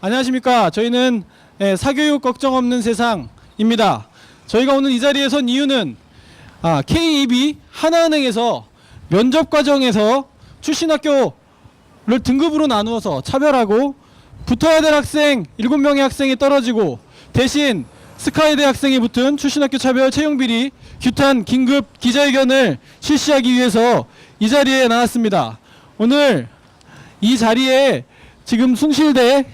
안녕하십니까. 저희는 사교육 걱정 없는 세상입니다. 저희가 오늘 이 자리에 선 이유는 KEB 하나은행에서 면접 과정에서 출신 학교를 등급으로 나누어서 차별하고 붙어야 될 학생 7명의 학생이 떨어지고 대신 스카이대 학생이 붙은 출신학교 차별 채용비리 규탄 긴급 기자회견을 실시하기 위해서 이 자리에 나왔습니다. 오늘 이 자리에 지금 숭실대,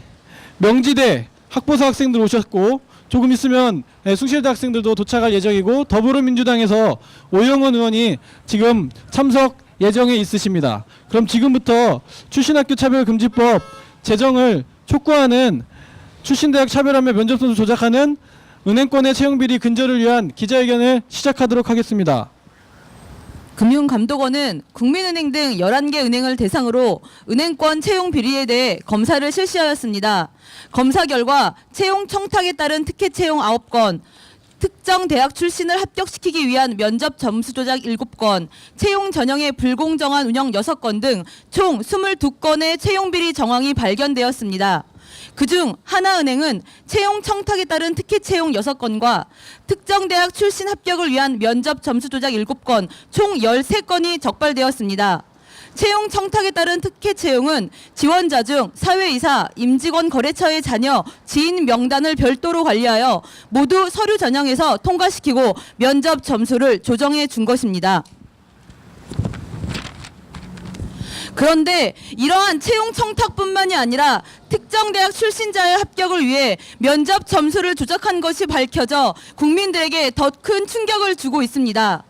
명지대 학보사 학생들 오셨고 조금 있으면 숭실대 학생들도 도착할 예정이고 더불어민주당에서 오영원 의원이 지금 참석 예정에 있으십니다. 그럼 지금부터 출신학교 차별금지법 제정을 촉구하는 출신대학 차별하며 면접선수 조작하는 은행권의 채용비리 근절을 위한 기자회견을 시작하도록 하겠습니다. 금융감독원은 국민은행 등 11개 은행을 대상으로 은행권 채용 비리에 대해 검사를 실시하였습니다. 검사 결과 채용 청탁에 따른 특혜 채용 9건, 특정 대학 출신을 합격시키기 위한 면접 점수 조작 7건, 채용 전형의 불공정한 운영 6건 등 총 22건의 채용 비리 정황이 발견되었습니다. 그중 하나은행은 채용 청탁에 따른 특혜 채용 6건과 특정 대학 출신 합격을 위한 면접 점수 조작 7건, 총 13건이 적발되었습니다. 채용 청탁에 따른 특혜 채용은 지원자 중 사회이사, 임직원 거래처의 자녀, 지인 명단을 별도로 관리하여 모두 서류 전형에서 통과시키고 면접 점수를 조정해 준 것입니다. 그런데 이러한 채용 청탁뿐만이 아니라 특정 대학 출신자의 합격을 위해 면접 점수를 조작한 것이 밝혀져 국민들에게 더 큰 충격을 주고 있습니다.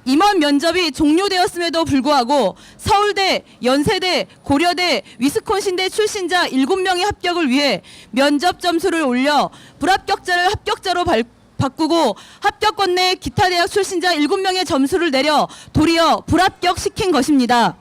임원 면접이 종료되었음에도 불구하고 서울대, 연세대, 고려대, 위스콘신대 출신자 7명의 합격을 위해 면접 점수를 올려 불합격자를 합격자로 바꾸고 합격권 내 기타 대학 출신자 7명의 점수를 내려 도리어 불합격시킨 것입니다.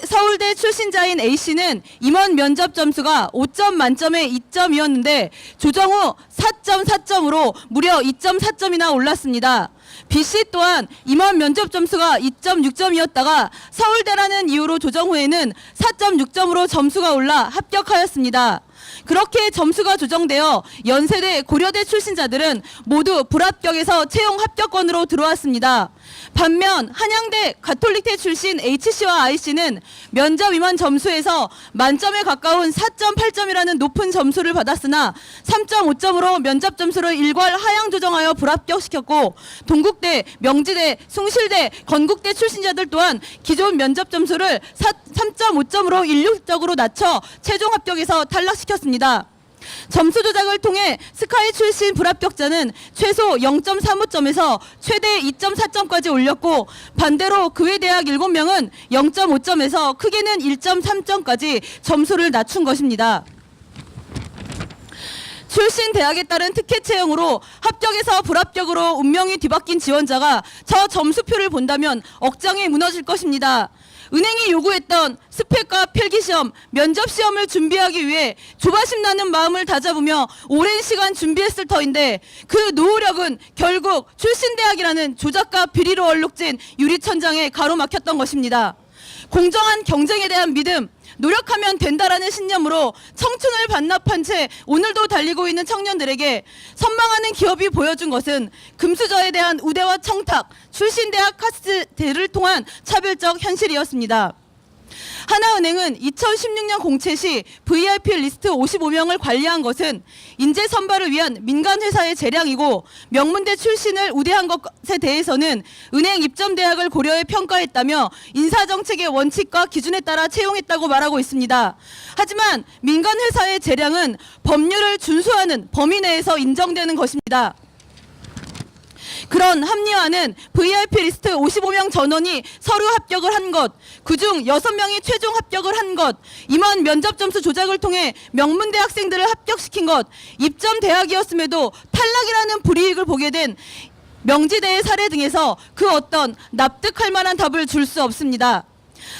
서울대 출신자인 A씨는 임원 면접 점수가 5점 만점에 2점이었는데 조정 후 4.4점으로 무려 2.4점이나 올랐습니다. B씨 또한 임원 면접 점수가 2.6점이었다가 서울대라는 이유로 조정 후에는 4.6점으로 점수가 올라 합격하였습니다. 그렇게 점수가 조정되어 연세대, 고려대 출신자들은 모두 불합격에서 채용 합격권으로 들어왔습니다. 반면 한양대, 가톨릭대 출신 H씨와 I씨는 면접 임원 점수에서 만점에 가까운 4.8점이라는 높은 점수를 받았으나 3.5점으로 면접 점수를 일괄 하향 조정하여 불합격시켰고 동국대, 명지대, 숭실대, 건국대 출신자들 또한 기존 면접 점수를 3.5점으로 일률적으로 낮춰 최종 합격에서 탈락시켰습니다. 점수 조작을 통해 스카이 출신 불합격자는 최소 0.35점에서 최대 2.4점까지 올렸고 반대로 그 외 대학 7명은 0.5점에서 크게는 1.3점까지 점수를 낮춘 것입니다. 출신 대학에 따른 특혜 채용으로 합격에서 불합격으로 운명이 뒤바뀐 지원자가 저 점수표를 본다면 억장이 무너질 것입니다. 은행이 요구했던 스펙과 필기시험, 면접시험을 준비하기 위해 조바심 나는 마음을 다잡으며 오랜 시간 준비했을 터인데 그 노력은 결국 출신대학이라는 조작과 비리로 얼룩진 유리천장에 가로막혔던 것입니다. 공정한 경쟁에 대한 믿음, 노력하면 된다라는 신념으로 청춘을 반납한 채 오늘도 달리고 있는 청년들에게 선망하는 기업이 보여준 것은 금수저에 대한 우대와 청탁, 출신대학 카스트를 통한 차별적 현실이었습니다. 하나은행은 2016년 공채 시 VIP 리스트 55명을 관리한 것은 인재 선발을 위한 민간회사의 재량이고 명문대 출신을 우대한 것에 대해서는 은행 입점 대학을 고려해 평가했다며 인사정책의 원칙과 기준에 따라 채용했다고 말하고 있습니다. 하지만 민간회사의 재량은 법률을 준수하는 범위 내에서 인정되는 것입니다. 그런 합리화는 VIP 리스트 55명 전원이 서류 합격을 한 것, 그중 6명이 최종 합격을 한 것, 임원 면접 점수 조작을 통해 명문대 학생들을 합격시킨 것, 입점 대학이었음에도 탈락이라는 불이익을 보게 된 명지대의 사례 등에서 그 어떤 납득할 만한 답을 줄 수 없습니다.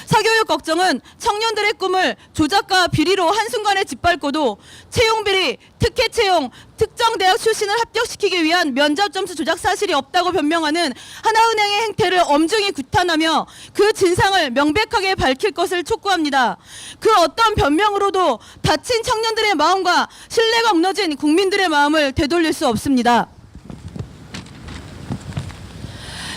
사교육 걱정은 청년들의 꿈을 조작과 비리로 한순간에 짓밟고도 채용비리, 특혜 채용, 특정 대학 출신을 합격시키기 위한 면접 점수 조작 사실이 없다고 변명하는 하나은행의 행태를 엄중히 규탄하며 그 진상을 명백하게 밝힐 것을 촉구합니다. 그 어떤 변명으로도 다친 청년들의 마음과 신뢰가 무너진 국민들의 마음을 되돌릴 수 없습니다.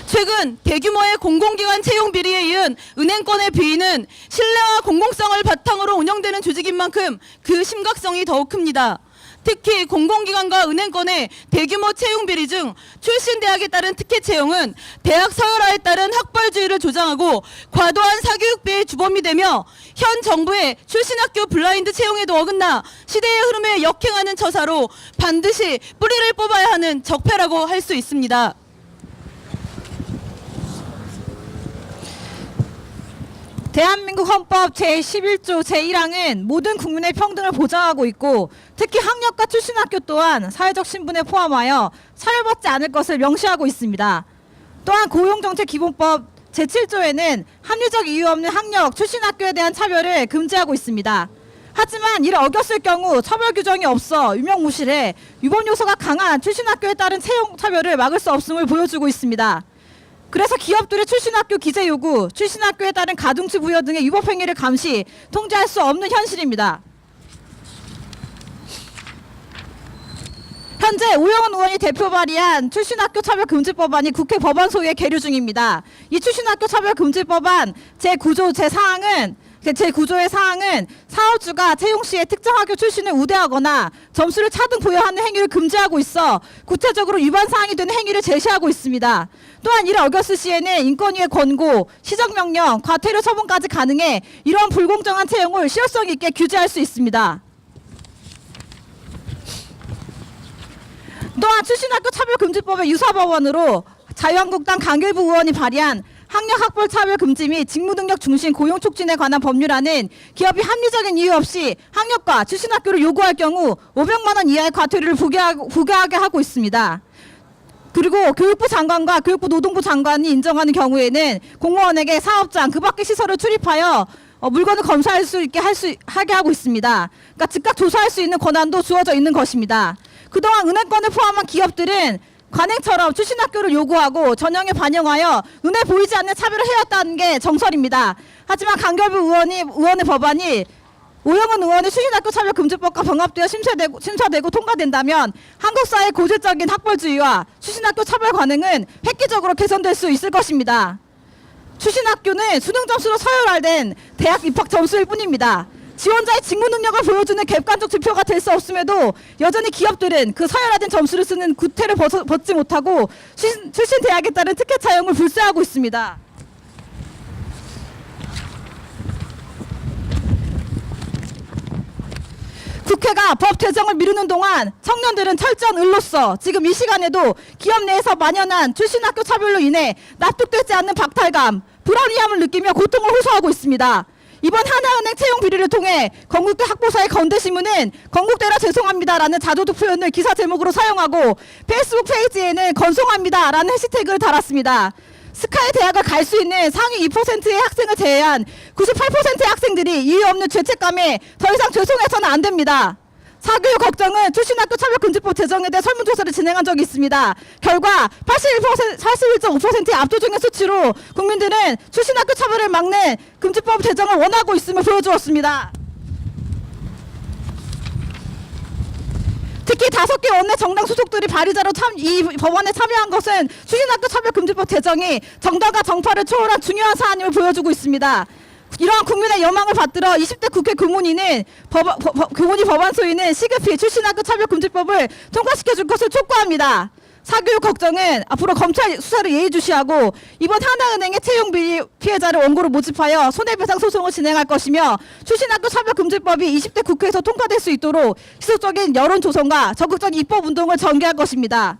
최근 대규모의 공공기관 채용 비리에 이은 은행권의 비위는 신뢰와 공공성을 바탕으로 운영되는 조직인 만큼 그 심각성이 더욱 큽니다. 특히 공공기관과 은행권의 대규모 채용 비리 중 출신 대학에 따른 특혜 채용은 대학 서열화에 따른 학벌주의를 조장하고 과도한 사교육비의 주범이 되며 현 정부의 출신 학교 블라인드 채용에도 어긋나 시대의 흐름에 역행하는 처사로 반드시 뿌리를 뽑아야 하는 적폐라고 할 수 있습니다. 대한민국 헌법 제11조 제1항은 모든 국민의 평등을 보장하고 있고 특히 학력과 출신 학교 또한 사회적 신분에 포함하여 차별받지 않을 것을 명시하고 있습니다. 또한 고용정책기본법 제7조에는 합리적 이유 없는 학력, 출신 학교에 대한 차별을 금지하고 있습니다. 하지만 이를 어겼을 경우 처벌 규정이 없어 유명무실해 위법 요소가 강한 출신 학교에 따른 채용 차별을 막을 수 없음을 보여주고 있습니다. 그래서 기업들의 출신학교 기재 요구, 출신학교에 따른 가중치 부여 등의 위법 행위를 감시, 통제할 수 없는 현실입니다. 현재 오영훈 의원이 대표 발의한 출신학교 차별금지법안이 국회 법안 소위에 계류 중입니다. 이 출신학교 차별금지법안 제9조의 사항은 사업주가 채용 시에 특정 학교 출신을 우대하거나 점수를 차등 부여하는 행위를 금지하고 있어 구체적으로 위반 사항이 되는 행위를 제시하고 있습니다. 또한 이를 어겼을 시에는 인권위의 권고, 시정명령, 과태료 처분까지 가능해 이러한 불공정한 채용을 실효성 있게 규제할 수 있습니다. 또한 출신학교 차별금지법의 유사법안으로 자유한국당 강길부 의원이 발의한 학력 학벌 차별 금지 및 직무 능력 중심 고용 촉진에 관한 법률안은 기업이 합리적인 이유 없이 학력과 출신 학교를 요구할 경우 500만 원 이하의 과태료를 부과하게 하고 있습니다. 그리고 교육부 장관과 교육부 노동부 장관이 인정하는 경우에는 공무원에게 사업장 그 밖의 시설을 출입하여 물건을 검사할 수 있게 하게 하고 있습니다. 그러니까 즉각 조사할 수 있는 권한도 주어져 있는 것입니다. 그동안 은행권을 포함한 기업들은 관행처럼 출신 학교를 요구하고 전형에 반영하여 눈에 보이지 않는 차별을 해왔다는 게 정설입니다. 하지만 강결부 의원의 법안이 오영훈 의원의 출신학교 차별금지법과 병합되어 심사되고 통과된다면 한국 사회의 고질적인 학벌주의와 출신학교 차별 관행은 획기적으로 개선될 수 있을 것입니다. 출신학교는 수능 점수로 서열화된 대학 입학 점수일 뿐입니다. 지원자의 직무 능력을 보여주는 객관적 지표가 될 수 없음에도 여전히 기업들은 그 서열화된 점수를 쓰는 구태를 벗지 못하고 출신 대학에 따른 특혜 차용을 불새하고 있습니다. 국회가 법 제정을 미루는 동안 청년들은 철저한 을로서 지금 이 시간에도 기업 내에서 만연한 출신학교 차별로 인해 납득되지 않는 박탈감, 불합리함을 느끼며 고통을 호소하고 있습니다. 이번 하나은행 채용 비리를 통해 건국대 학보사의 건대신문은 건국대라 죄송합니다라는 자조적 표현을 기사 제목으로 사용하고 페이스북 페이지에는 건송합니다라는 해시태그를 달았습니다. 스카이 대학을 갈 수 있는 상위 2%의 학생을 제외한 98%의 학생들이 이유 없는 죄책감에 더 이상 죄송해서는 안 됩니다. 사교육 걱정은 출신학교 차별금지법 제정에 대해 설문조사를 진행한 적이 있습니다. 결과 81.5%의 압도적인 수치로 국민들은 출신학교 차별을 막는 금지법 제정을 원하고 있음을 보여주었습니다. 특히 5개 원내 정당 소속들이 발의자로 이 법안에 참여한 것은 출신학교 차별금지법 제정이 정당과 정파를 초월한 중요한 사안임을 보여주고 있습니다. 이러한 국민의 여망을 받들어 20대 국회 교문위 법안 소위는 시급히 출신학교 차별금지법을 통과시켜줄 것을 촉구합니다. 사교육 걱정은 앞으로 검찰 수사를 예의주시하고 이번 하나은행의 채용 비리 피해자를 원고로 모집하여 손해배상 소송을 진행할 것이며 출신학교 차별금지법이 20대 국회에서 통과될 수 있도록 지속적인 여론 조성과 적극적인 입법운동을 전개할 것입니다.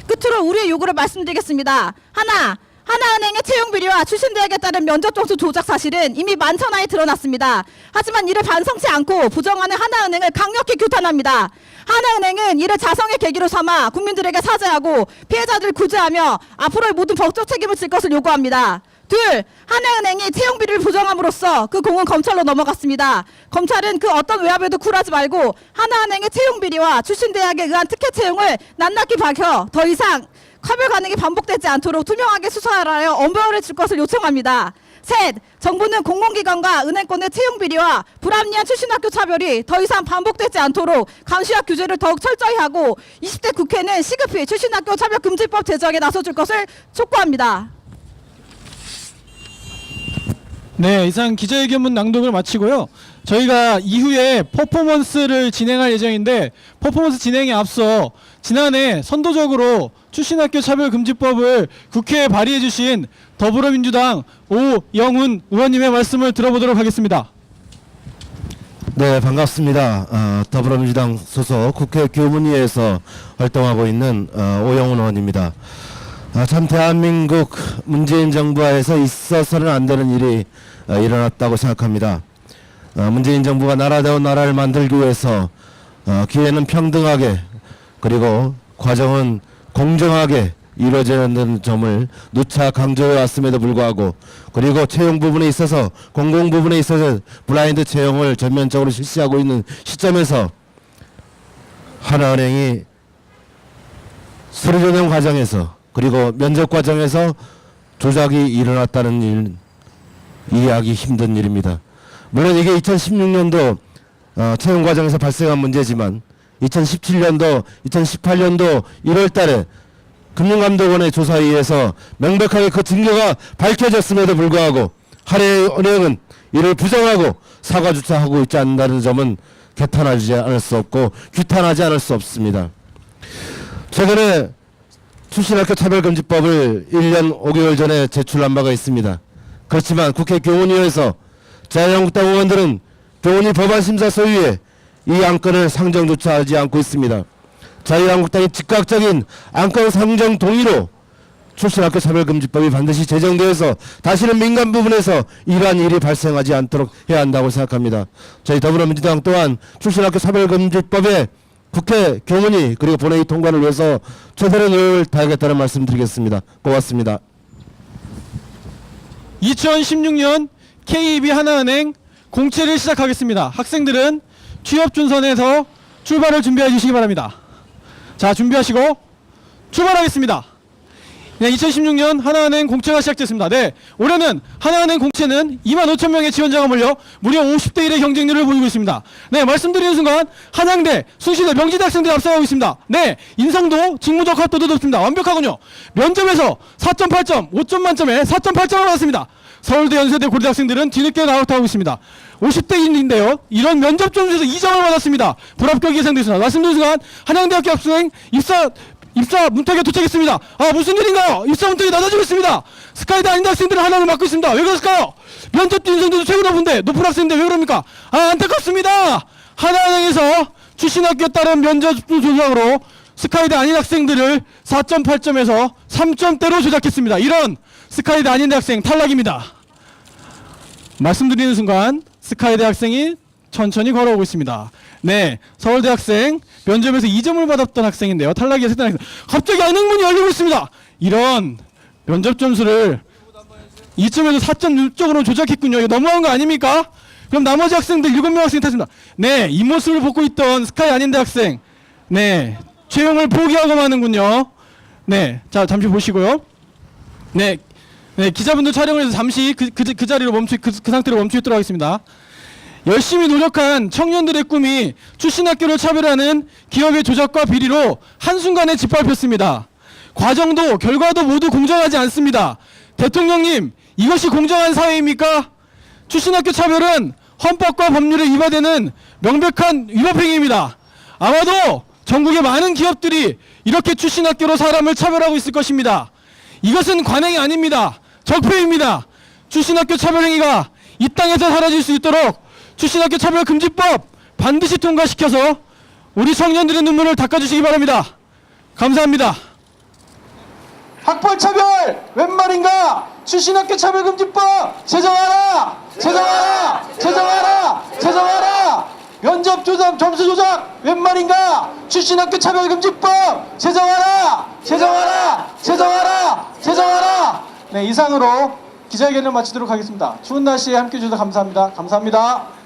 끝으로 우리의 요구를 말씀드리겠습니다. 하나, 하나은행의 채용 비리와 출신대학에 따른 면접 점수 조작 사실은 이미 만천하에 드러났습니다. 하지만 이를 반성치 않고 부정하는 하나은행을 강력히 규탄합니다. 하나은행은 이를 자성의 계기로 삼아 국민들에게 사죄하고 피해자들을 구제하며 앞으로의 모든 법적 책임을 질 것을 요구합니다. 둘, 하나은행이 채용 비리를 부정함으로써 그 공은 검찰로 넘어갔습니다. 검찰은 그 어떤 외압에도 굴하지 말고 하나은행의 채용 비리와 출신대학에 의한 특혜 채용을 낱낱이 밝혀 더 이상 차별 가능이 반복되지 않도록 투명하게 수사하여 엄벌을 줄 것을 요청합니다. 셋, 정부는 공공기관과 은행권의 채용 비리와 불합리한 출신학교 차별이 더 이상 반복되지 않도록 감시와 규제를 더욱 철저히 하고 20대 국회는 시급히 출신학교 차별금지법 제정에 나서줄 것을 촉구합니다. 네, 이상 기자회견문 낭독을 마치고요. 저희가 이후에 퍼포먼스를 진행할 예정인데 퍼포먼스 진행에 앞서 지난해 선도적으로 출신학교 차별금지법을 국회에 발의해 주신 더불어민주당 오영훈 의원님의 말씀을 들어보도록 하겠습니다. 네, 반갑습니다. 더불어민주당 소속 국회 교문위에서 활동하고 있는 오영훈 의원입니다. 참 대한민국 문재인 정부하에서 있어서는 안 되는 일이 일어났다고 생각합니다. 문재인 정부가 나라다운 나라를 만들기 위해서 기회는 평등하게 그리고 과정은 공정하게 이루어져야 한다는 점을 누차 강조해 왔음에도 불구하고 그리고 채용 부분에 있어서 공공 부분에 있어서 블라인드 채용을 전면적으로 실시하고 있는 시점에서 하나은행이 서류 전형 과정에서 그리고 면접 과정에서 조작이 일어났다는 일 이해하기 힘든 일입니다. 물론 이게 2016년도 채용 과정에서 발생한 문제지만 2017년도, 2018년도 1월 달에 금융감독원의 조사에 의해서 명백하게 그 증거가 밝혀졌음에도 불구하고 하나은행은 이를 부정하고 사과조차 하고 있지 않는다는 점은 개탄하지 않을 수 없고 규탄하지 않을 수 없습니다. 최근에 출신학교 차별금지법을 1년 5개월 전에 제출한 바가 있습니다. 그렇지만 국회 교문위에서 자유한국당 의원들은 교문위 법안심사 소위에 이 안건을 상정조차 하지 않고 있습니다. 자유한국당이 즉각적인 안건 상정 동의로 출신학교 차별금지법이 반드시 제정되어서 다시는 민간 부분에서 이러한 일이 발생하지 않도록 해야 한다고 생각합니다. 저희 더불어민주당 또한 출신학교 차별금지법에 국회 교문위 그리고 본회의 통과를 위해서 최선의 노력을 다하겠다는 말씀 드리겠습니다. 고맙습니다. 2016년 KEB 하나은행 공채를 시작하겠습니다. 학생들은 취업 준선에서 출발을 준비해 주시기 바랍니다. 자, 준비하시고 출발하겠습니다. 네, 2016년 하나은행 공채가 시작됐습니다. 네, 올해는 하나은행 공채는 25,000명의 지원자가 몰려 무려 50대 1의 경쟁률을 보이고 있습니다. 네, 말씀드리는 순간 한양대, 숭실대, 명지대 학생들이 앞서가고 있습니다. 네, 인성도 직무적 합도도 높습니다. 완벽하군요. 면접에서 4.8점, 5점 만점에 4.8점을 받았습니다. 서울대, 연세대, 고려대 학생들은 뒤늦게 나웃하고 있습니다. 50대 1인데요. 이런 면접 점수에서 2점을 받았습니다. 불합격 예상됐습니다. 말씀드린 순간 한양대학교 학생 입사 문턱에 도착했습니다. 아, 무슨 일인가요? 입사 문턱이 낮아지고 있습니다. 스카이대 아닌데 학생들은 하나를 맡고 있습니다. 왜 그럴까요? 면접도 인성도도 최고 높은데 높은 학생인데 왜 그럽니까? 아, 안타깝습니다. 하나은행에서 출신학교에 따른 면접 조작으로 스카이대 아닌 학생들을 4.8점에서 3점대로 조작했습니다. 이런 스카이대 아닌 학생 탈락입니다. 말씀드리는 순간 스카이대 학생이 천천히 걸어오고 있습니다. 네, 서울대 학생 면접에서 2점을 받았던 학생인데요. 탈락이 됐던 학생. 갑자기 안행문이 열리고 있습니다. 이런 면접 점수를 2점에서 4.6점으로 조작했군요. 이거 너무한 거 아닙니까? 그럼 나머지 학생들 7명 학생이 탔습니다. 네, 이 모습을 보고 있던 스카이 아닌데 학생. 네, 채용을 포기하고 마는군요. 네, 자, 잠시 보시고요. 네, 기자분들 촬영을 해서 잠시 그 자리로 그 상태로 멈추도록 하겠습니다. 열심히 노력한 청년들의 꿈이 출신학교를 차별하는 기업의 조작과 비리로 한순간에 짓밟혔습니다. 과정도 결과도 모두 공정하지 않습니다. 대통령님, 이것이 공정한 사회입니까? 출신학교 차별은 헌법과 법률에 위반되는 명백한 위법 행위입니다. 아마도 전국의 많은 기업들이 이렇게 출신학교로 사람을 차별하고 있을 것입니다. 이것은 관행이 아닙니다. 적폐입니다. 출신학교 차별 행위가 이 땅에서 사라질 수 있도록 출신학교 차별금지법 반드시 통과시켜서 우리 청년들의 눈물을 닦아주시기 바랍니다. 감사합니다. 학벌차별 웬 말인가? 출신학교 차별금지법 제정하라! 제정하라! 제정하라! 제정하라! 면접 조작 점수 조작 웬 말인가? 출신학교 차별금지법 제정하라! 제정하라! 제정하라! 제정하라! 네, 이상으로 기자회견을 마치도록 하겠습니다. 추운 날씨에 함께해 주셔서 감사합니다. 감사합니다.